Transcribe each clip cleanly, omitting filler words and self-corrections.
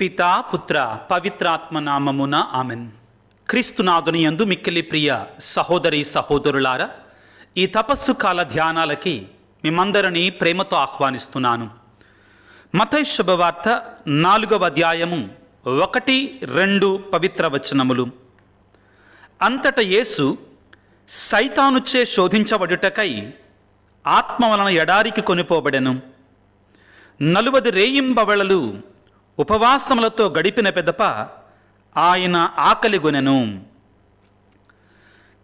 పితా పుత్ర పవిత్రాత్మ నామమున ఆమెన్. క్రీస్తునాథుని యందు మిక్కిలి ప్రియ సహోదరి సహోదరులారా, ఈ తపస్సు కాల ధ్యానాలకి మిమ్మందరినీ ప్రేమతో ఆహ్వానిస్తున్నాను. మత్తయి శుభవార్త 4వ అధ్యాయము 1-2 పవిత్ర వచనములు. అంతట యేసు సైతానుచే శోధించబడుటకై ఆత్మ వలన ఎడారికి కొనిపోబడెను. 40 రేయింబవళలు ఉపవాసములతో గడిపిన పెదప ఆయన ఆకలిగొనెను.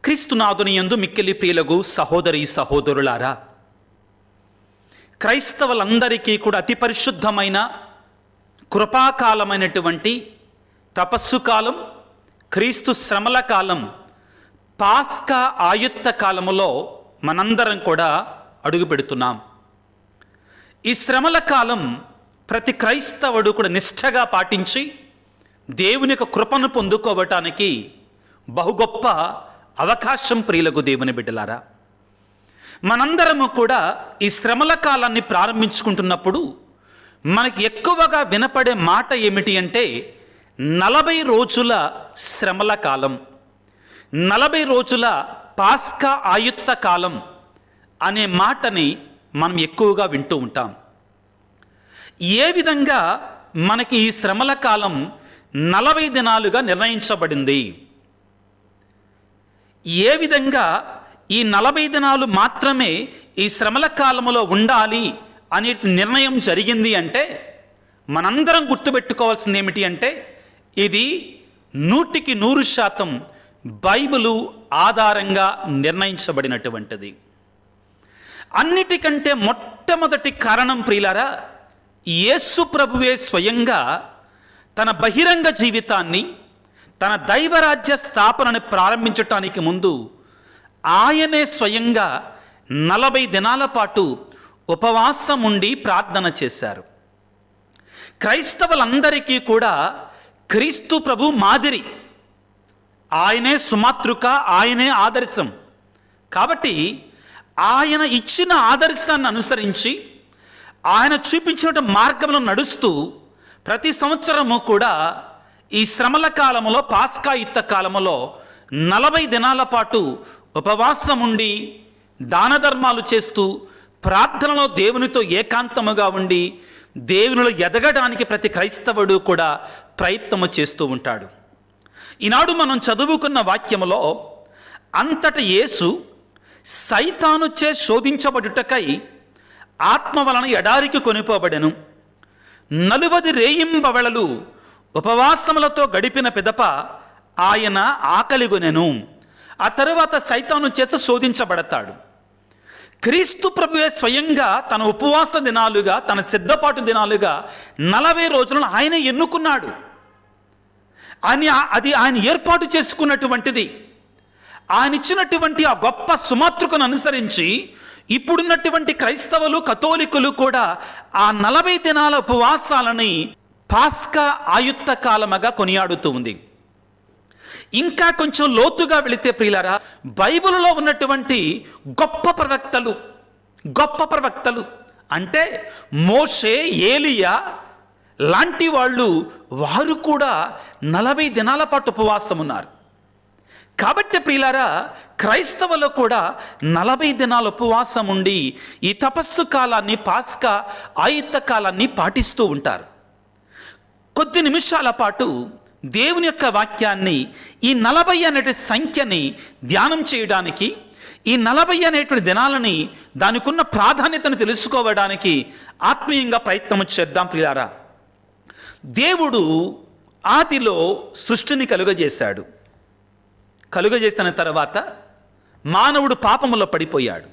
క్రీస్తునాథుని యందు మిక్కిలి ప్రియులగు సహోదరి సహోదరులారా, క్రైస్తవులందరికీ కూడా అతి పరిశుద్ధమైన కృపాకాలమైనటువంటి తపస్సు కాలం, క్రీస్తు శ్రమల కాలం, పాస్కా ఆయుత్త కాలములో మనందరం కూడా అడుగు పెడుతున్నాం. ఈ శ్రమల కాలం ప్రతి క్రైస్తవుడు కూడా నిష్ఠగా పాటించి దేవుని యొక్క కృపను పొందుకోవటానికి బహు గొప్ప అవకాశం. ప్రియులకు దేవుని బిడ్డలారా, మనందరము కూడా ఈ శ్రమల కాలాన్ని ప్రారంభించుకుంటున్నప్పుడు మనకి ఎక్కువగా వినపడే మాట ఏమిటి అంటే 40 రోజుల శ్రమల కాలం, 40 రోజుల పాస్కా ఆయుత్త కాలం అనే మాటని మనం ఎక్కువగా వింటూ ఉంటాం. ఏ విధంగా మనకి ఈ శ్రమల కాలం 40 దినాలుగా నిర్ణయించబడింది? ఏ విధంగా ఈ 40 దినాలు మాత్రమే ఈ శ్రమల కాలంలో ఉండాలి అనే నిర్ణయం జరిగింది అంటే మనందరం గుర్తుపెట్టుకోవాల్సింది ఏమిటి అంటే ఇది 100% బైబిలు ఆధారంగా నిర్ణయించబడినటువంటిది. అన్నిటికంటే మొట్టమొదటి కారణం ప్రియులారా, యేసు ప్రభువే స్వయంగా తన బహిరంగ జీవితాన్ని, తన దైవరాజ్య స్థాపనని ప్రారంభించటానికి ముందు ఆయనే స్వయంగా 40 దినాల పాటు ఉపవాసం ఉండి ప్రార్థన చేశారు. క్రైస్తవులందరికీ కూడా క్రీస్తు ప్రభు మాదిరి, ఆయనే సుమాతృక, ఆయనే ఆదర్శం. కాబట్టి ఆయన ఇచ్చిన ఆదర్శాన్ని అనుసరించి ఆయన చూపించిన మార్గంలో నడుస్తూ ప్రతి సంవత్సరము కూడా ఈ శ్రమల కాలంలో, పాస్కా యుద్ధ కాలంలో 40 దినాల పాటు ఉపవాసం ఉండి దాన ధర్మాలు చేస్తూ ప్రార్థనలో దేవునితో ఏకాంతముగా ఉండి దేవునిలో ఎదగడానికి ప్రతి క్రైస్తవుడు కూడా ప్రయత్నము చేస్తూ ఉంటాడు. ఈనాడు మనం చదువుకున్న వాక్యములో అంతట యేసు సైతానుచే శోధించబడుటకై ఆత్మ వలన ఎడారికి కొనిపోబడెను. 40 రేయింబవళలు ఉపవాసములతో గడిపిన పిదప ఆయన ఆకలిగొనెను. ఆ తరువాత సైతాను చేత శోధించబడతాడు. క్రీస్తు ప్రభువే స్వయంగా తన ఉపవాస దినాలుగా, తన సిద్ధపాటు దినాలుగా 40 రోజులను ఆయన ఎన్నుకున్నాడు. అది ఆయన ఏర్పాటు చేసుకున్నటువంటిది. ఆయన ఇచ్చినటువంటి ఆ గొప్ప సుమాతృకను అనుసరించి ఇప్పుడున్నటువంటి క్రైస్తవులు, కథోలికులు కూడా ఆ 40 దినాల ఉపవాసాలని పాస్కా ఆయుత్త కాలముగా కొనియాడుతూ ఉంది. ఇంకా కొంచెం లోతుగా వెళితే ప్రియులారా, బైబిలులో ఉన్నటువంటి గొప్ప ప్రవక్తలు అంటే మోషే, ఏలియా లాంటి వారు కూడా 40 దినాల పాటు ఉపవాసం ఉన్నారు. కాబట్టి ప్రియులారా, క్రైస్తవులు కూడా 40 దినాల ఉపవాసం ఉండి ఈ తపస్సు కాలాన్ని, పాస్కా ఆయుత్త కాలాన్ని పాటిస్తూ ఉంటారు. కొద్ది నిమిషాల పాటు దేవుని యొక్క వాక్యాన్ని, ఈ 40 అనే సంఖ్యని ధ్యానం చేయడానికి, ఈ 40 అనేటువంటి దినాలని, దానికి ఉన్న ప్రాధాన్యతను తెలుసుకోవడానికి ఆత్మీయంగా ప్రయత్నం చేద్దాం. ప్రియులారా, దేవుడు ఆదిలో సృష్టిని కలుగజేశాడు. కలుగజేసిన తర్వాత మానవుడు పాపములో పడిపోయాడు.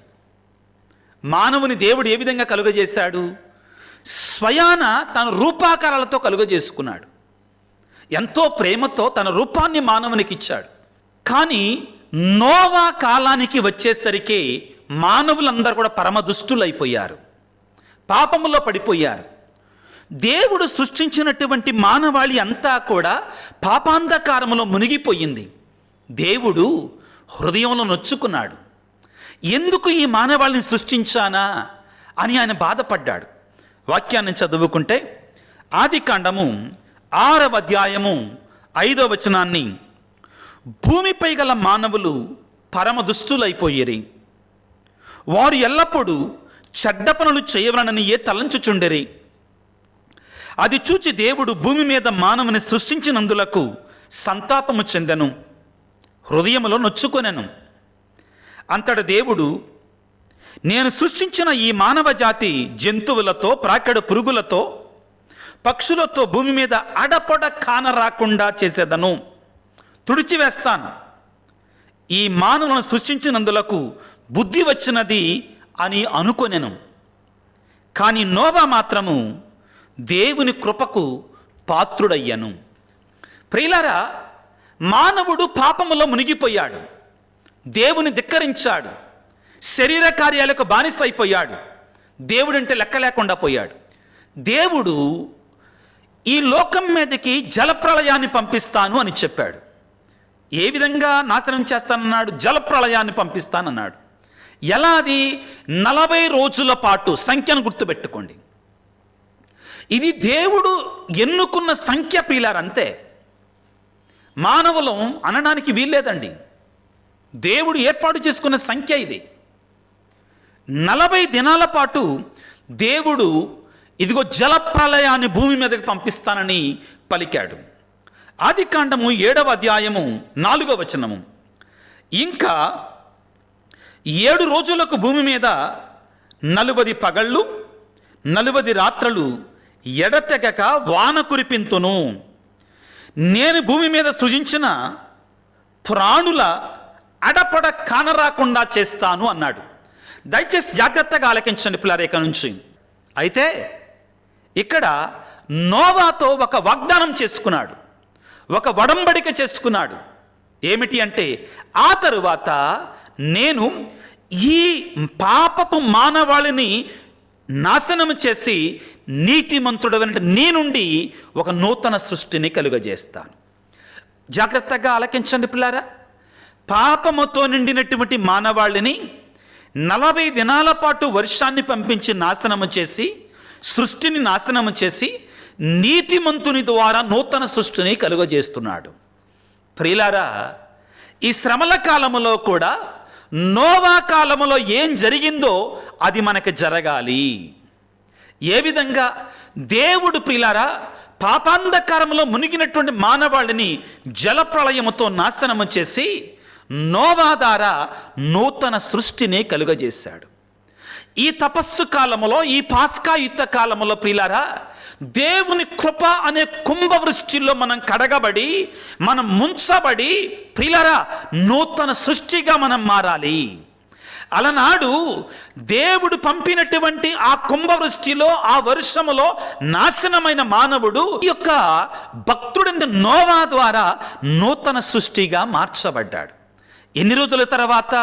మానవుని దేవుడు ఏ విధంగా కలుగజేశాడు? స్వయాన తన రూపాకారాలతో కలుగజేసుకున్నాడు. ఎంతో ప్రేమతో తన రూపాన్ని మానవునికి ఇచ్చాడు. కానీ నోవా కాలానికి వచ్చేసరికి మానవులందరూ కూడా పరమదుష్టులైపోయారు, పాపములో పడిపోయారు. దేవుడు సృష్టించినటువంటి మానవాళి అంతా కూడా పాపాంధకారములో మునిగిపోయింది. దేవుడు హృదయంలో నొచ్చుకున్నాడు. ఎందుకు ఈ మానవాళిని సృష్టించానా అని ఆయన బాధపడ్డాడు. వాక్యాన్ని చదువుకుంటే ఆదికాండము 6వ అధ్యాయము 5వ వచనాన్ని, భూమిపై గల మానవులు పరమ దుష్టులైపోయిరి, వారు ఎల్లప్పుడూ చెడ్డ పనులు చేయవలననియే తలంచుచుండిరి. అది చూచి దేవుడు భూమి మీద మానవుని సృష్టించినందులకు సంతాపము చెందెను, హృదయములో నొచ్చుకొనెను. అంతట దేవుడు, నేను సృష్టించిన ఈ మానవ జాతి జంతువులతో, ప్రాకడ పురుగులతో, పక్షులతో భూమి మీద అడపడ కాన రాకుండా చేసేదను, తుడిచివేస్తాను. ఈ మానవులను సృష్టించినందులకు బుద్ధి వచ్చినది అని అనుకొనెను. కానీ నోవా మాత్రము దేవుని కృపకు పాత్రుడయ్యను. ప్రియులారా, మానవుడు పాపములో మునిగిపోయాడు, దేవుని ధిక్కరించాడు, శరీర కార్యాలకు బానిస అయిపోయాడు, దేవుడంటే లెక్క లేకుండా పోయాడు. దేవుడు ఈ లోకం మీదకి జలప్రళయాన్ని పంపిస్తాను అని చెప్పాడు. ఏ విధంగా నాశనం చేస్తానన్నాడు? జలప్రళయాన్ని పంపిస్తానన్నాడు. ఎలా? అది 40 రోజుల పాటు. సంఖ్యను గుర్తుపెట్టుకోండి, ఇది దేవుడు ఎన్నుకున్న సంఖ్య ప్రియులారంతే. మానవులం అనడానికి వీల్లేదండి, దేవుడు ఏర్పాటు చేసుకున్న సంఖ్య ఇది. 40 దినాల పాటు దేవుడు ఇదిగో జలప్రళయాన్ని భూమి మీదకి పంపిస్తానని పలికాడు. ఆదికాండము 7వ అధ్యాయము 4వ వచనము, ఇంకా 7 రోజులకు భూమి మీద 40 పగళ్ళు 40 రాత్రులు ఎడతెగక వాన కురిపింతును, నేను భూమి మీద సృజించిన ప్రాణుల అడపడ కానరాకుండా చేస్తాను అన్నాడు. దయచేసి జాగ్రత్తగా ఆలకించండి పిల్లరేఖ నుంచి. అయితే ఇక్కడ నోవాతో ఒక వాగ్దానం చేసుకున్నాడు, ఒక వడంబడిక చేసుకున్నాడు. ఏమిటి అంటే, ఆ తరువాత నేను ఈ పాపపు మానవాళిని నాశనం చేసి నీతిమంతుడైన నీ నుండి ఒక నూతన సృష్టిని కలుగజేస్తాను. జాగ్రత్తగా ఆలకించండి పిల్లారా. పాపముతో నిండినటువంటి మానవాళిని 40 దినాల పాటు వర్షాన్ని పంపించి నాశనము చేసి, సృష్టిని నాశనము చేసి, నీతిమంతుని ద్వారా నూతన సృష్టిని కలుగజేస్తున్నాడు. ప్రియులారా, ఈ శ్రమల కాలములో కూడా నోవా కాలములో ఏం జరిగిందో అది మనకు జరగాలి. ఏ విధంగా? దేవుడు ప్రియులారా పాపాంధకారంలో మునిగినటువంటి మానవాళిని జలప్రళయముతో నాశనము చేసి నోవా ద్వారా నూతన సృష్టిని కలుగజేశాడు. ఈ తపస్సు కాలములో, ఈ పాస్కా యుద్ధ కాలములో ప్రియులారా, దేవుని కృప అనే కుంభవృష్టిలో మనం కడగబడి, మనం ముంచబడి ప్రియులారా నూతన సృష్టిగా మనం మారాలి. అలనాడు దేవుడు పంపినటువంటి ఆ కుంభవృష్టిలో, ఆ వర్షములో నాశనమైన మానవుడు ఈ యొక్క భక్తుడి నోవా ద్వారా నూతన సృష్టిగా మార్చబడ్డాడు. ఎన్ని రోజుల తర్వాత?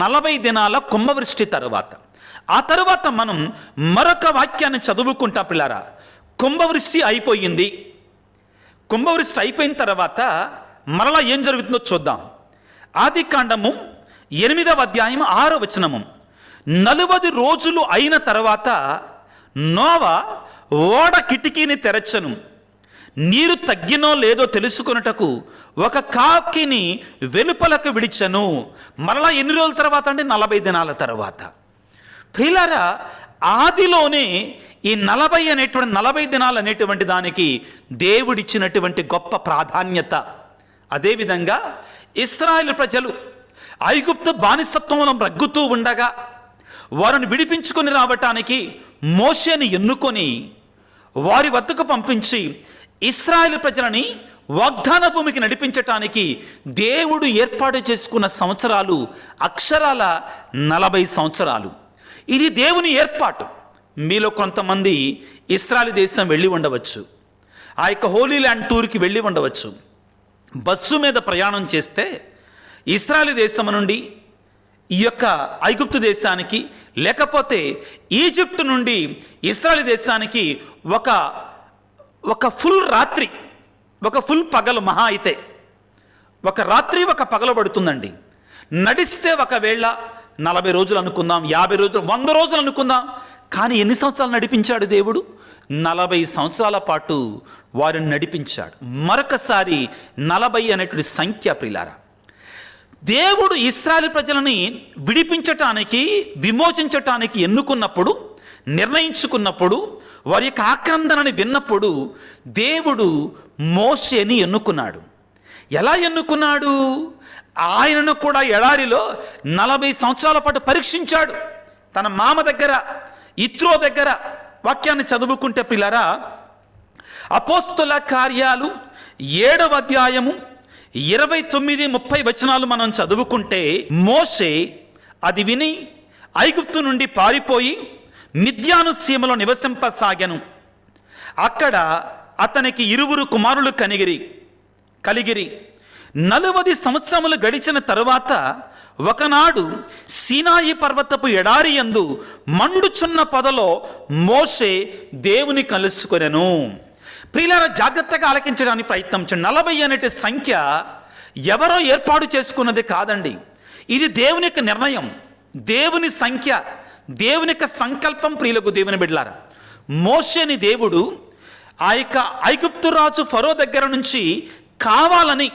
40 దినాల కుంభవృష్టి తర్వాత. ఆ తర్వాత మనం మరొక వాక్యాన్ని చదువుకుంటా పిల్లారా. కుంభవృష్టి అయిపోయింది. కుంభవృష్టి అయిపోయిన తర్వాత మరలా ఏం జరుగుతుందో చూద్దాం. ఆదికాండము 8వ అధ్యాయం 6వ వచనము, 40 రోజులు అయిన తర్వాత నోవా ఓడ కిటికీని తెరచెను, నీరు తగ్గినో లేదో తెలుసుకొనుటకు ఒక కాకిని వెలుపలకు విడిచెను. మరలా ఎన్ని రోజుల తర్వాత అంటే 40 దినాల తర్వాత. ప్రియులారా, ఆదిలోనే ఈ 40 దినాలు అనేటువంటి దానికి దేవుడిచ్చినటువంటి గొప్ప ప్రాధాన్యత. అదేవిధంగా ఇశ్రాయేలు ప్రజలు ఐగుప్తు బానిసత్వంలో రగ్గుతూ ఉండగా వారిని విడిపించుకొని రావటానికి మోషేని ఎన్నుకొని వారి వద్దకు పంపించి ఇశ్రాయేలు ప్రజలని వాగ్దాన భూమికి నడిపించటానికి దేవుడు ఏర్పాటు చేసుకున్న సంవత్సరాలు అక్షరాల 40 సంవత్సరాలు. ఇది దేవుని ఏర్పాటు. మీలో కొంతమంది ఇశ్రాయేలు దేశం వెళ్ళి ఉండవచ్చు, ఆ యొక్క హోలీ ల్యాండ్ టూర్కి వెళ్ళి ఉండవచ్చు. బస్సు మీద ప్రయాణం చేస్తే ఇశ్రాయేలు దేశం నుండి ఈ యొక్క ఐగుప్తు దేశానికి, లేకపోతే ఈజిప్ట్ నుండి ఇశ్రాయేలు దేశానికి ఒక ఫుల్ రాత్రి, ఒక ఫుల్ పగలు, మహా అయితే ఒక రాత్రి ఒక పగలు పడుతుందండి. నడిస్తే ఒకవేళ 40 రోజులు అనుకుందాం, 50 రోజులు, 100 రోజులు అనుకుందాం. కానీ ఎన్ని సంవత్సరాలు నడిపించాడు దేవుడు? 40 సంవత్సరాల పాటు వారిని నడిపించాడు. మరొకసారి 40 అనేటువంటి సంఖ్య ప్రియులారా. దేవుడు ఇశ్రాయేలు ప్రజలని విడిపించటానికి, విమోచించటానికి ఎన్నుకున్నప్పుడు, నిర్ణయించుకున్నప్పుడు, వారి యొక్క ఆక్రందనని విన్నప్పుడు దేవుడు మోషేని ఎన్నుకున్నాడు. ఎలా ఎన్నుకున్నాడు? ఆయనను కూడా ఎడారిలో 40 సంవత్సరాల పాటు పరీక్షించాడు. తన మామ దగ్గర, ఇత్రో దగ్గర. వాక్యాన్ని చదువుకుంటే పిల్లరా, అపోస్తుల కార్యాలు 7వ అధ్యాయము 29-30 వచనాలు మనం చదువుకుంటే, మోషే అది విని ఐగుప్తు నుండి పారిపోయి మిద్యాను సీమలో నివసింపసాగెను. అక్కడ అతనికి 2 కుమారులు కలిగిరి. 40 సంవత్సరములు గడిచిన తరువాత ఒకనాడు సీనాయి పర్వతపు ఎడారి యందు మండుచున్న పొదలో మోషే దేవుని కలుసుకొనెను. ప్రియులారా, జాగ్రత్తగా ఆలకించడానికి ప్రయత్నించండి. 40 అనే సంఖ్య ఎవరో ఏర్పాటు చేసుకున్నది కాదండి. ఇది దేవుని యొక్క నిర్ణయం, దేవుని సంఖ్య, దేవుని యొక్క సంకల్పం. ప్రియులకు దేవుని బిడ్డలారా, మోషేని దేవుడు ఆ యొక్క ఐగుప్తు రాజు ఫరో దగ్గర నుంచి కావాలని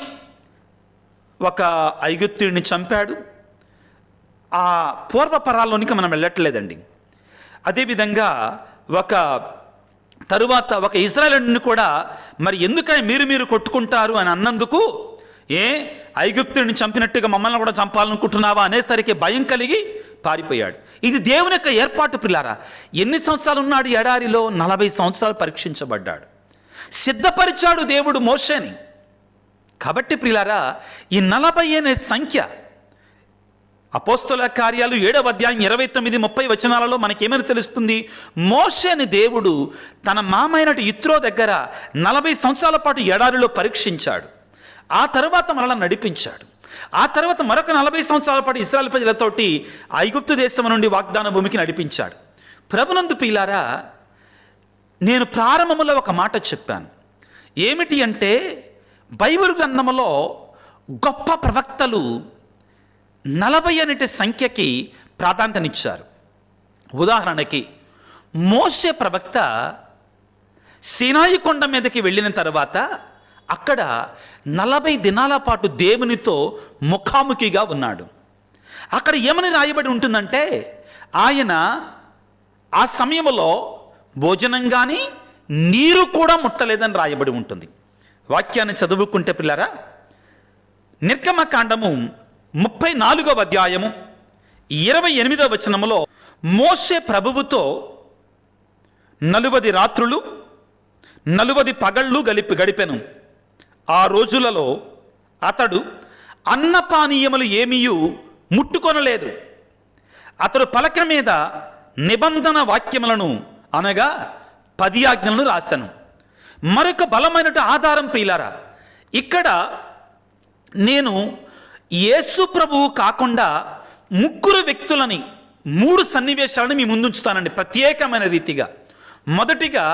ఒక ఐగుప్తుడిని చంపాడు. ఆ పూర్వపరాల్లోనికి మనం వెళ్ళట్లేదండి. అదేవిధంగా తరువాత ఒక ఇశ్రాయేలుని కూడా మరి ఎందుకని మీరు కొట్టుకుంటారు అని అన్నందుకు, ఐగుప్తుడిని చంపినట్టుగా మమ్మల్ని కూడా చంపాలనుకుంటున్నావా అనేసరికి భయం కలిగి పారిపోయాడు. ఇది దేవుని యొక్క ఏర్పాటు పిల్లారా. ఎన్ని సంవత్సరాలు ఉన్నాడు ఎడారిలో? 40 సంవత్సరాలు పరీక్షించబడ్డాడు. సిద్ధపరిచాడు దేవుడు మోషేని. కాబట్టి ప్రియులారా, ఈ 40 అనే సంఖ్య అపోస్తుల కార్యాలు 7వ అధ్యాయం 29-30 వచనాలలో మనకేమని తెలుస్తుంది? మోషేని దేవుడు తన మామైనటి ఇత్రో దగ్గర 40 సంవత్సరాల పాటు ఎడారిలో పరీక్షించాడు. ఆ తర్వాత మరలా నడిపించాడు. ఆ తర్వాత మరొక 40 సంవత్సరాల పాటు ఇశ్రాయేలు ప్రజలతోటి ఐగుప్తు దేశం నుండి వాగ్దాన భూమికి నడిపించాడు. ప్రభునందు ప్రియులారా, నేను ప్రారంభంలో ఒక మాట చెప్పాను. ఏమిటి అంటే, బైబిల్ గ్రంథంలో గొప్ప ప్రవక్తలు 40 అనే సంఖ్యకి ప్రాధాన్యతనిచ్చారు. ఉదాహరణకి మోషే ప్రవక్త సీనాయి కొండ మీదకి వెళ్ళిన తర్వాత అక్కడ 40 దినాల పాటు దేవునితో ముఖాముఖిగా ఉన్నాడు. అక్కడ ఏమని రాయబడి ఉంటుందంటే, ఆయన ఆ సమయంలో భోజనం కానీ నీరు కూడా ముట్టలేదని రాయబడి ఉంటుంది. వాక్యాన్ని చదువుకుంటే పిల్లరా, నిర్గమకాండము 34వ అధ్యాయము 28వ వచనములో మోషే ప్రభువుతో 40 రాత్రులు 40 పగళ్ళు గడిపెను. ఆ రోజులలో అతడు అన్నపానీయములు ఏమీయు ముట్టుకొనలేదు. అతడు పలక మీద నిబంధన వాక్యములను అనగా 10 ఆజ్ఞలను రాశాను. మరొక బలమైన ఆధారం ప్రియులారా, ఇక్కడ నేను యేసు ప్రభువు కాకుండా 3 వ్యక్తులని, 3 సన్నివేశాలను మీ ముందుంచుతానండి ప్రత్యేకమైన రీతిగా. మొదటిగా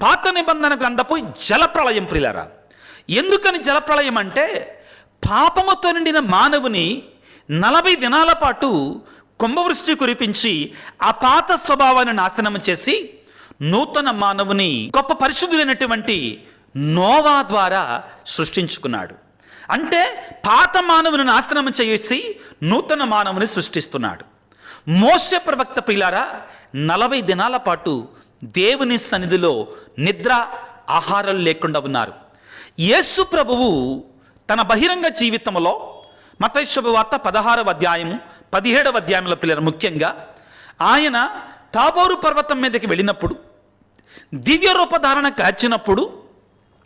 పాత నిబంధన గ్రంథపు జలప్రళయం ప్రియులారా. ఎందుకని జలప్రళయం అంటే, పాపముతో నిండిన మానవుని 40 దినాల పాటు కుంభవృష్టి కురిపించి ఆ పాత స్వభావాన్ని నాశనం చేసి నూతన మానవుని గొప్ప పరిశుద్ధులైనటువంటి నోవా ద్వారా సృష్టించుకున్నాడు. అంటే పాత మానవుని నాశనం చేసి నూతన మానవుని సృష్టిస్తున్నాడు. మోషే ప్రవక్త ప్రియులారా 40 దినాల పాటు దేవుని సన్నిధిలో నిద్ర ఆహారాలు లేకుండా ఉన్నారు. యేసు ప్రభువు తన బహిరంగ జీవితంలో మత్తయి శుభవార్త 16వ అధ్యాయము 17వ అధ్యాయంలో పిల్లలు ముఖ్యంగా ఆయన తాబోరు పర్వతం మీదకి వెళ్ళినప్పుడు, దివ్య రూపధారణ కాచినప్పుడు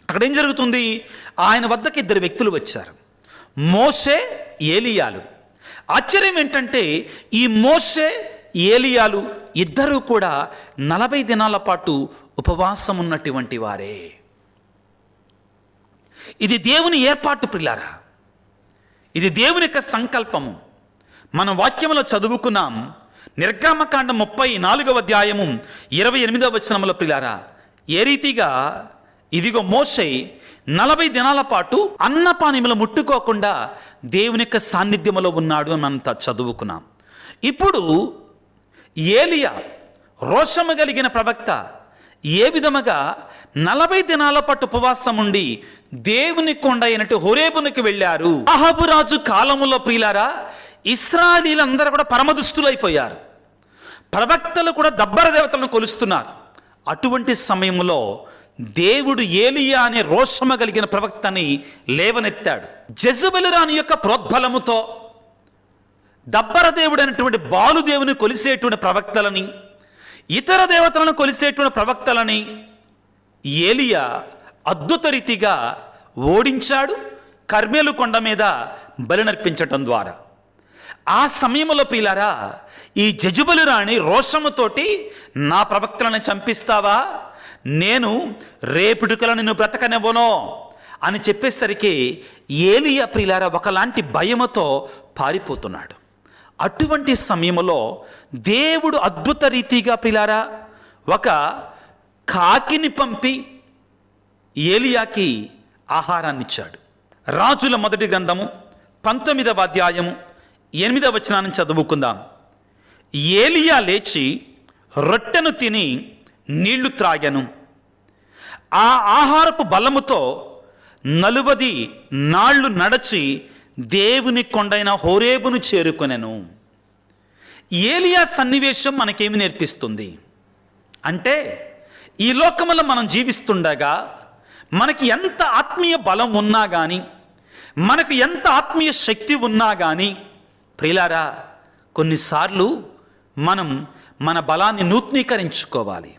అక్కడ ఏం జరుగుతుంది? ఆయన వద్దకు 2 వ్యక్తులు వచ్చారు, మోషే, ఏలియాలు. ఆశ్చర్యం ఏంటంటే, ఈ మోషే ఏలియాలు ఇద్దరూ కూడా 40 దినాల పాటు ఉపవాసం ఉన్నటువంటి వారే. ఇది దేవుని ఏర్పాటు ప్రియులారా, ఇది దేవుని యొక్క సంకల్పము. మనం వాక్యంలో చదువుకున్నాం. నిర్గమకాండం 34వ అధ్యాయము 28వ వచనంలో ప్రియులారా, ఏ రీతిగా ఇదిగో మోషే 40 దినాల పాటు అన్నపానీయములు ముట్టుకోకుండా దేవుని యొక్క సాన్నిధ్యంలో ఉన్నాడు అని మనం చదువుకున్నాం. ఇప్పుడు ఏలియా రోషము కలిగిన ప్రవక్త ఏ విధముగా 40 దినాల పాటు ఉపవాసం ఉండి దేవుని కొండ అయినట్టు హోరేబునికి వెళ్ళారు. అహాబు రాజు కాలములో ప్రియులారా, ఇశ్రాయేలీలందరూ కూడా పరమదుస్తులైపోయారు. ప్రవక్తలు కూడా దబ్బర దేవతలను కొలుస్తున్నారు. అటువంటి సమయంలో దేవుడు ఏలియా అనే రోషము కలిగిన ప్రవక్తని లేవనెత్తాడు. జెజబెలు రాణి యొక్క ప్రోద్బలముతో దబ్బర దేవుడు అనేటువంటి బాలుదేవుని కొలిసేటువంటి ప్రవక్తలని, ఇతర దేవతలను కొలిసేటువంటి ప్రవక్తలని ఏలియా అద్భుత రీతిగా ఓడించాడు. కర్మేలు కొండ మీద బలి నర్పించటం ద్వారా. ఆ సమయంలో ప్రియులారా, ఈ జెజబెలు రాణి రోషముతోటి నా ప్రవక్తలను చంపిస్తావా, నేను రేపుడుకల నిన్ను బ్రతకనివ్వను అని చెప్పేసరికి ఏలియా ప్రియులారా ఒకలాంటి భయముతో పారిపోతున్నాడు. అటువంటి సమయంలో దేవుడు అద్భుత రీతిగా ప్రియులారా ఒక కాకిని పంపి ఏలియాకి ఆహారాన్ని ఇచ్చాడు. రాజుల మొదటి గ్రంథము 19వ అధ్యాయము 8వ వచనాన్ని చదువుకుందాం. ఏలియా లేచి రొట్టెను తిని నీళ్లు త్రాగెను. ఆ ఆహారపు బలముతో 40 నాళ్ళు నడచి దేవుని కొండైన హోరేబును చేరుకొనెను. ఏలియా సన్నివేశం మనకేమి నేర్పిస్తుంది అంటే, ఈ లోకములో మనం జీవిస్తుండగా మనకి ఎంత ఆత్మీయ బలం ఉన్నా కానీ, మనకు ఎంత ఆత్మీయ శక్తి ఉన్నా కానీ ప్రియులారా, కొన్నిసార్లు మనం మన బలాన్ని నూతనీకరించుకోవాలి.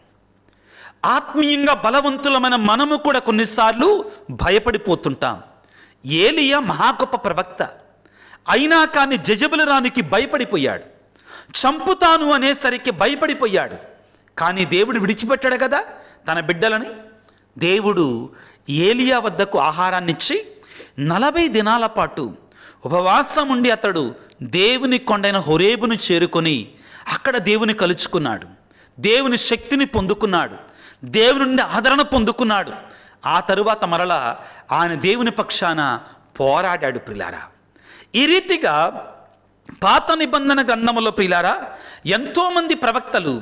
ఆత్మీయంగా బలవంతులమైన మనము కూడా కొన్నిసార్లు భయపడిపోతుంటాం. ఏలియా మహా గొప్ప ప్రవక్త అయినా కానీ జెజబెలు రాణికి భయపడిపోయాడు. చంపుతాను అనేసరికి భయపడిపోయాడు. కానీ దేవుడు విడిచిపెట్టాడు కదా తన బిడ్డలని. దేవుడు ఏలియా వద్దకు ఆహారాన్ని ఇచ్చి 40 దినాల పాటు ఉపవాసం ఉండి అతడు దేవుని కొండైన హోరేబును చేరుకొని అక్కడ దేవుని కలుచుకున్నాడు. దేవుని శక్తిని పొందుకున్నాడు. దేవుని నుండి ఆదరణ పొందుకున్నాడు. ఆ తరువాత మరలా ఆయన దేవుని పక్షాన పోరాడాడు ప్రియులారా. ఈ రీతిగా పాత నిబంధన గ్రంథములో ప్రియులారా ఎంతోమంది ప్రవక్తలు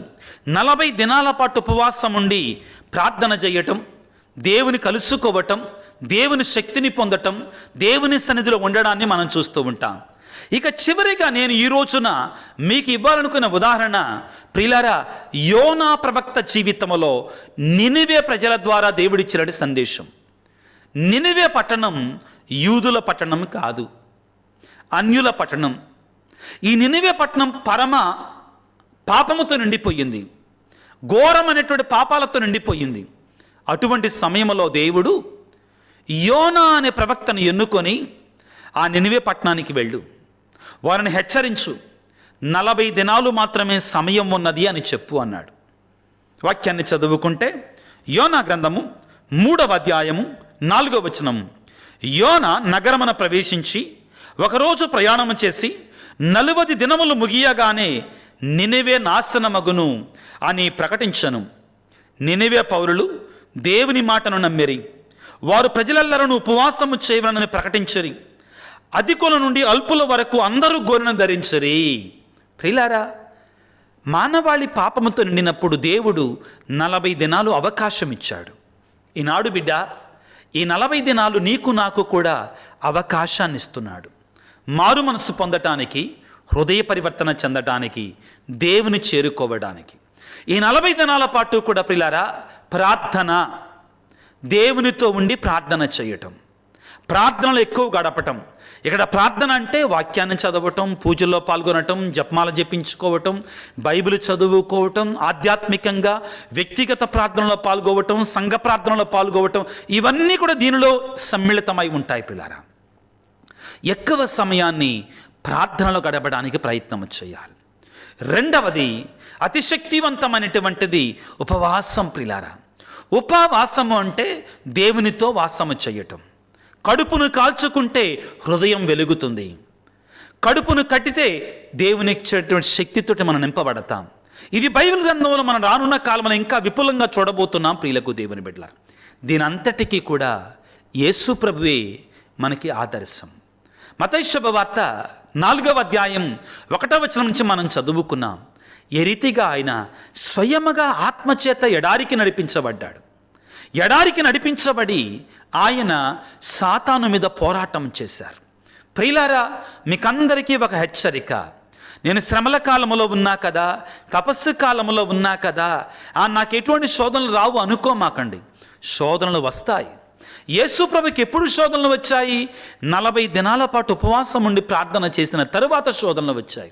40 దినాల పాటు ఉపవాసం ఉండి ప్రార్థన చేయటం, దేవుని కలుసుకోవటం, దేవుని శక్తిని పొందటం, దేవుని సన్నిధిలో ఉండడాన్ని మనం చూస్తూ ఉంటాం. ఇక చివరిగా నేను ఈ రోజున మీకు ఇవ్వాలనుకున్న ఉదాహరణ ప్రియులారా, యోనా ప్రవక్త జీవితంలో నినివే ప్రజల ద్వారా దేవుడిచ్చిన సందేశం. నినివే పట్టణం యూదుల పట్టణం కాదు, అన్యుల పట్టణం. ఈ నినివే పట్టణం పరమ పాపముతో నిండిపోయింది, ఘోరమైనటువంటి పాపాలతో నిండిపోయింది. అటువంటి సమయంలో దేవుడు యోనా అనే ప్రవక్తను ఎన్నుకొని ఆ నినివే పట్టణానికి వెళ్ళు, వారిని హెచ్చరించు, 40 దినాలు మాత్రమే సమయం ఉన్నది అని చెప్పు అన్నాడు. వాక్యాన్ని చదువుకుంటే యోనా గ్రంథము 3వ అధ్యాయము 4వ వచనం. యోనా నగరమున ప్రవేశించి ఒకరోజు ప్రయాణము చేసి 40 దినములు ముగియగానే నినివే నాశనమగును అని ప్రకటించను. నినివే పౌరులు దేవుని మాటను నమ్మిరి. వారు ప్రజలెల్లరూ ఉపవాసము చేయవలనని ప్రకటించరి. అధికుల నుండి అల్పుల వరకు అందరూ గోనెను ధరించరి. ప్రియులారా, మానవాళి పాపముతో నిండినప్పుడు దేవుడు 40 దినాలు అవకాశం ఇచ్చాడు. ఈనాడు బిడ్డ, ఈ 40 దినాలు నీకు నాకు కూడా అవకాశాన్ని ఇస్తున్నాడు. మారు మనసు పొందటానికి, హృదయ పరివర్తన చెందటానికి, దేవుని చేరుకోవడానికి. ఈ 40 దినాల పాటు కూడా ప్రియులారా ప్రార్థన, దేవునితో ఉండి ప్రార్థన చేయటం, ప్రార్థనలు ఎక్కువ గడపటం. ఇక్కడ ప్రార్థన అంటే వాక్యాన్ని చదవటం, పూజల్లో పాల్గొనటం, జపమాల జపించుకోవటం, బైబిల్ చదువుకోవటం, ఆధ్యాత్మికంగా వ్యక్తిగత ప్రార్థనలో పాల్గొవటం, సంఘ ప్రార్థనలో పాల్గొవటం, ఇవన్నీ కూడా దీనిలో సమ్మిళితమై ఉంటాయి పిల్లారా. ఎక్కువ సమయాన్ని ప్రార్థనలో గడపడానికి ప్రయత్నం చేయాలి. రెండవది అతిశక్తివంతమైనటువంటిది ఉపవాసం ప్రియులారా. ఉపవాసము అంటే దేవునితో వాసము చేయటం. కడుపును కాల్చుకుంటే హృదయం వెలుగుతుంది. కడుపును కట్టితే దేవుని ఇచ్చేటువంటి శక్తితోటి మనం నింపబడతాం. ఇది బైబిల్ గ్రంథంలో మనం రానున్న కాలంలో ఇంకా విపులంగా చూడబోతున్నాం ప్రియులకు దేవుని బిడ్డలారా. దీని అంతటికీ కూడా యేసు ప్రభువే మనకి ఆదర్శం. మత్తయి శుభవార్త 4వ అధ్యాయం 1వ వచనం నుంచి మనం చదువుకున్నాం. ఏ రీతిగా ఆయన స్వయముగా ఆత్మచేత ఎడారికి నడిపించబడ్డాడు. ఎడారికి నడిపించబడి ఆయన సాతాను మీద పోరాటం చేశారు. ప్రియులారా, మీకందరికీ ఒక హెచ్చరిక. నేను శ్రమల కాలంలో ఉన్నా కదా, తపస్సు కాలంలో ఉన్నా కదా, నాకు ఎటువంటి శోధనలు రావు అనుకోమాకండి. శోధనలు వస్తాయి. యేసు ప్రభుకి ఎప్పుడు శోధనలు వచ్చాయి? 40 దినాల పాటు ఉపవాసం ఉండి ప్రార్థన చేసిన తరువాత శోధనలు వచ్చాయి.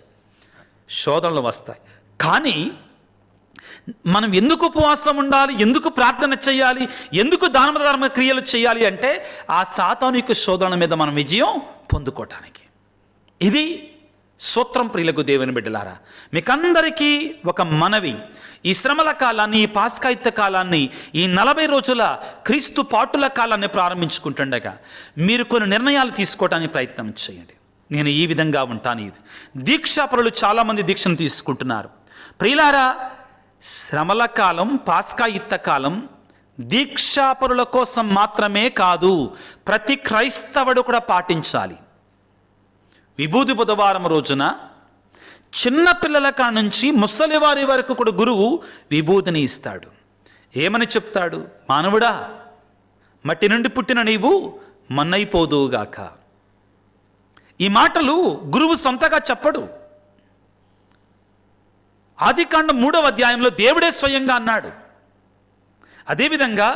శోధనలు వస్తాయి. కానీ మనం ఎందుకు ఉపవాసం ఉండాలి, ఎందుకు ప్రార్థన చేయాలి, ఎందుకు దాన క్రియలు చేయాలి అంటే ఆ సాతాను యొక్క శోధన మీద మనం విజయం పొందుకోవటానికి. ఇది సూత్రం. ప్రియులకు దేవుని బిడ్డలారా, మీకందరికీ ఒక మనవి. ఈ శ్రమల కాలాన్ని, ఈ పాస్కాయుత కాలాన్ని, ఈ 40 రోజుల క్రీస్తు పాటుల కాలాన్ని ప్రారంభించుకుంటుండగా మీరు కొన్ని నిర్ణయాలు తీసుకోవడానికి ప్రయత్నం చేయండి. నేను ఈ విధంగా ఉంటాను. దీక్షాపరులు చాలామంది దీక్షను తీసుకుంటున్నారు. ప్రియులారా, శ్రమల కాలం, పాస్కాయుత కాలం దీక్షాపరుల కోసం మాత్రమే కాదు, ప్రతి క్రైస్తవుడు కూడా పాటించాలి. విభూది బుధవారం రోజున చిన్న పిల్లల కాడ నుంచి ముసలివారి వరకు కూడా గురువు విభూతిని ఇస్తాడు. ఏమని చెప్తాడు? మానవుడా, మట్టి నుండి పుట్టిన నీవు మన్నైపోదువుగాక. ఈ మాటలు గురువు సొంతగా చెప్పడు. ఆదికాండం 3వ అధ్యాయంలో దేవుడే స్వయంగా అన్నాడు. అదేవిధంగా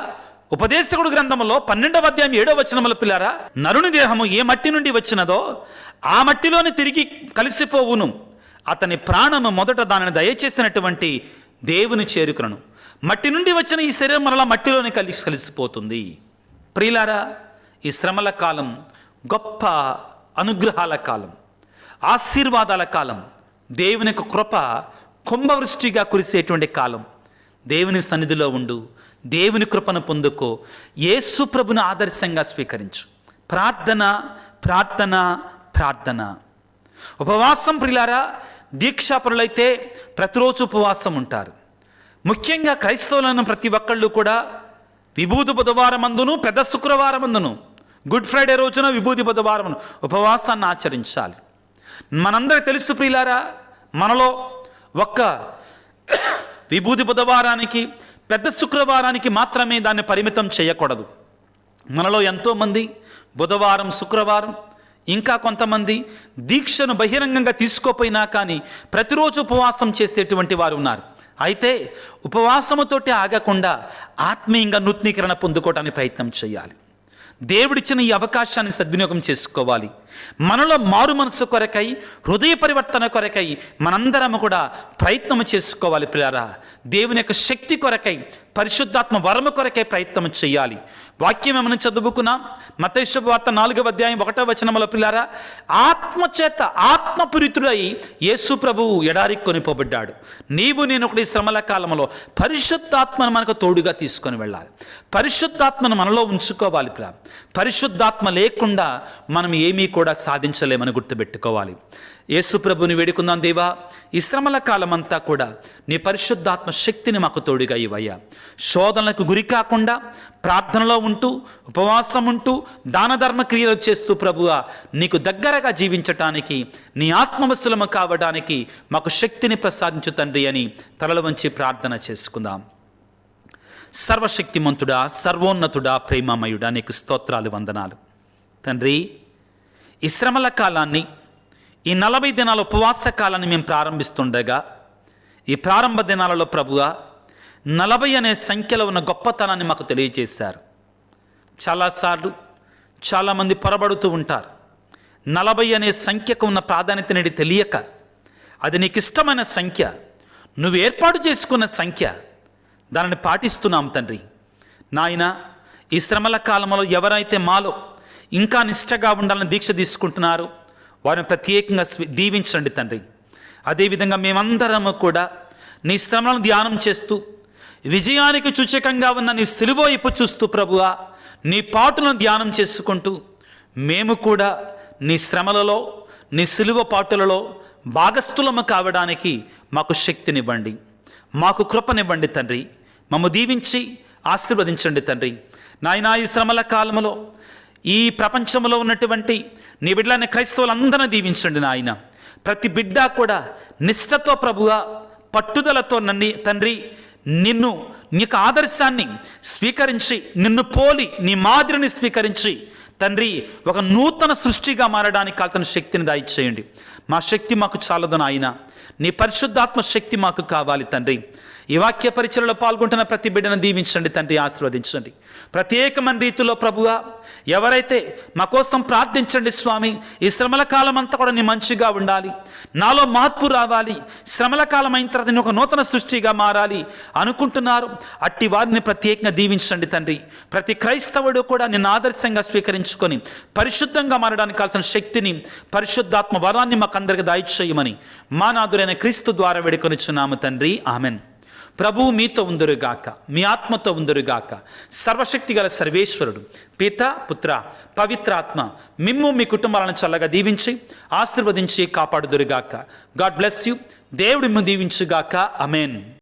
ఉపదేశకుడు గ్రంథంలో 12వ అధ్యాయం 7వ వచనముల పిల్లారా, నరుని దేహము ఏ మట్టి నుండి వచ్చినదో ఆ మట్టిలోని తిరిగి కలిసిపోవును, అతని ప్రాణము మొదట దానిని దయచేసినటువంటి దేవుని చేరుకును. మట్టి నుండి వచ్చిన ఈ శరీరం మరలా మట్టిలోని కలిసిపోతుంది. ప్రియులారా, ఈ శ్రమల కాలం గొప్ప అనుగ్రహాల కాలం, ఆశీర్వాదాల కాలం, దేవుని యొక్క కృప కుంభవృష్టిగా కురిసేటువంటి కాలం. దేవుని సన్నిధిలో ఉండు, దేవుని కృపను పొందుకో, యేసు ప్రభుని ఆదర్శంగా స్వీకరించు. ప్రార్థన, ప్రార్థన, ప్రార్థన. ఉపవాసం. ప్రియులారా, దీక్షాపరులైతే ప్రతిరోజు ఉపవాసం ఉంటారు. ముఖ్యంగా క్రైస్తవులను ప్రతి ఒక్కళ్ళు కూడా విభూది బుధవారం అందును, పెద్ద శుక్రవారం అందును, గుడ్ ఫ్రైడే రోజున విభూది బుధవారం ఉపవాసాన్ని ఆచరించాలి. మనందరికీ తెలుసు ప్రియులారా, మనలో ఒక్క విభూది బుధవారానికి, పెద్ద శుక్రవారానికి మాత్రమే దాన్ని పరిమితం చేయకూడదు. మనలో ఎంతోమంది బుధవారం, శుక్రవారం, ఇంకా కొంతమంది దీక్షను బహిరంగంగా తీసుకోపోయినా కానీ ప్రతిరోజు ఉపవాసం చేసేటువంటి వారు ఉన్నారు. అయితే ఉపవాసముతోటి ఆగకుండా ఆత్మీయంగా నూతనీకరణ పొందుకోవడానికి ప్రయత్నం చేయాలి. దేవుడిచ్చిన ఈ అవకాశాన్ని సద్వినియోగం చేసుకోవాలి. మనలో మారు మనసు కొరకై, హృదయ పరివర్తన కొరకై మనందరం కూడా ప్రయత్నం చేసుకోవాలి. పిల్లారా, దేవుని యొక్క శక్తి కొరకై, పరిశుద్ధాత్మ వరము కొరకై ప్రయత్నం చేయాలి. వాక్యం ఏమని చదువుకున్నాం? మత్తయి శుభవార్త 4వ అధ్యాయం 1వ వచనములో పిల్లారా, ఆత్మచేత ఆత్మపూరితుడై యేసు ప్రభువు ఎడారికి కొనిపోబడ్డాడు. నీవు నేను ఒకటి శ్రమల కాలంలో పరిశుద్ధాత్మను మనకు తోడుగా తీసుకొని వెళ్ళాలి. పరిశుద్ధాత్మను మనలో ఉంచుకోవాలి. పరిశుద్ధాత్మ లేకుండా మనం ఏమీ కూడా సాధించలేమని గుర్తుపెట్టుకోవాలి. యేసు ప్రభుని వేడుకుందాం. దేవా, ఈ శ్రమల కాలం అంతా కూడా నీ పరిశుద్ధాత్మ శక్తిని మాకు తోడుగా ఇవ్వయ్యా. శోధనలకు గురి కాకుండా ప్రార్థనలో ఉంటూ, ఉపవాసం ఉంటూ, దాన ధర్మ క్రియలు చేస్తూ ప్రభువా నీకు దగ్గరగా జీవించటానికి, నీ ఆత్మవశులము కావడానికి మాకు శక్తిని ప్రసాదించు తండ్రి అని తలలు వంచి ప్రార్థన చేసుకుందాం. సర్వశక్తిమంతుడా, సర్వోన్నతుడా, ప్రేమమయుడా, నీకు స్తోత్రాలు, వందనాలు తండ్రి. ఈ శ్రమల కాలాన్ని, ఈ 40 దినాల ఉపవాస కాలాన్ని మేము ప్రారంభిస్తుండగా, ఈ ప్రారంభ దినాలలో ప్రభువా 40 అనే సంఖ్యలో ఉన్న గొప్పతనాన్ని మాకు తెలియజేశారు. చాలాసార్లు చాలామంది పొరబడుతూ ఉంటారు. 40 అనే సంఖ్యకు ఉన్న ప్రాధాన్యత నేటి తెలియక, అది నీకు ఇష్టమైన సంఖ్య, నువ్వు ఏర్పాటు చేసుకున్న సంఖ్య, దానిని పాటిస్తున్నాం తండ్రి. నాయన, ఈ శ్రమల కాలంలో ఎవరైతే మాలో ఇంకా నిష్టగా ఉండాలని దీక్ష తీసుకుంటున్నారో వారిని ప్రత్యేకంగా దీవించండి తండ్రి. అదేవిధంగా మేమందరము కూడా నీ శ్రమలను ధ్యానం చేస్తూ, విజయానికి సూచకంగా ఉన్న నీ సిలువ వైపు చూస్తూ ప్రభువా నీ పాటులను ధ్యానం చేసుకుంటూ, మేము కూడా నీ శ్రమలలో, నీ సిలువ పాటులలో భాగస్థులము కావడానికి మాకు శక్తినివ్వండి, మాకు కృపనివ్వండి తండ్రి. మమ్ము దీవించి ఆశీర్వదించండి తండ్రి. నాయనా, ఈ శ్రమల కాలంలో ఈ ప్రపంచంలో ఉన్నటువంటి నీ బిడ్డలైన క్రైస్తవులందరినీ దీవించండి నాయన. ప్రతి బిడ్డ కూడా నిష్ఠతో ప్రభువా పట్టుదలతో తండ్రి నిన్ను నీకు ఆదర్శాన్ని స్వీకరించి, నిన్ను పోలి నీ మాదిరిని స్వీకరించి తండ్రి ఒక నూతన సృష్టిగా మారడానికి కాల్సిన శక్తిని దయచేయండి. మా శక్తి మాకు చాలదు నాయన, నీ పరిశుద్ధాత్మ శక్తి మాకు కావాలి తండ్రి. ఈ వాక్య పరిచయలో పాల్గొంటున్న ప్రతి బిడ్డను దీవించండి తండ్రి, ఆశీర్వదించండి. ప్రత్యేకమైన రీతిలో ప్రభువా ఎవరైతే మా కోసం ప్రార్థించండి స్వామి, ఈ శ్రమల కాలం అంతా కూడా నీ మంచిగా ఉండాలి, నాలో మార్పు రావాలి, శ్రమల కాలం అయిన తర్వాత నేను ఒక నూతన సృష్టిగా మారాలి అనుకుంటున్నారు, అట్టి వారిని ప్రత్యేకంగా దీవించండి తండ్రి. ప్రతి క్రైస్తవుడు కూడా నిన్ను ఆదర్శంగా స్వీకరించుకొని పరిశుద్ధంగా మారడానికి కావాల్సిన శక్తిని, పరిశుద్ధాత్మ వరాన్ని మాకు అందరికి దయచేయమని మా నాథుడైన క్రీస్తు ద్వారా వేడుకొనిచున్నాము తండ్రి, ఆమెన్. ప్రభువు మీతో ఉందరుగాక, మీ ఆత్మతో ఉందరుగాక. సర్వశక్తి గల సర్వేశ్వరుడు పిత, పుత్ర, పవిత్రాత్మ మిమ్ము మీ కుటుంబాలను చల్లగా దీవించి ఆశీర్వదించి కాపాడుదురుగాక. God bless you. దేవుడు మిమ్ము దీవించుగాక. ఆమేన్.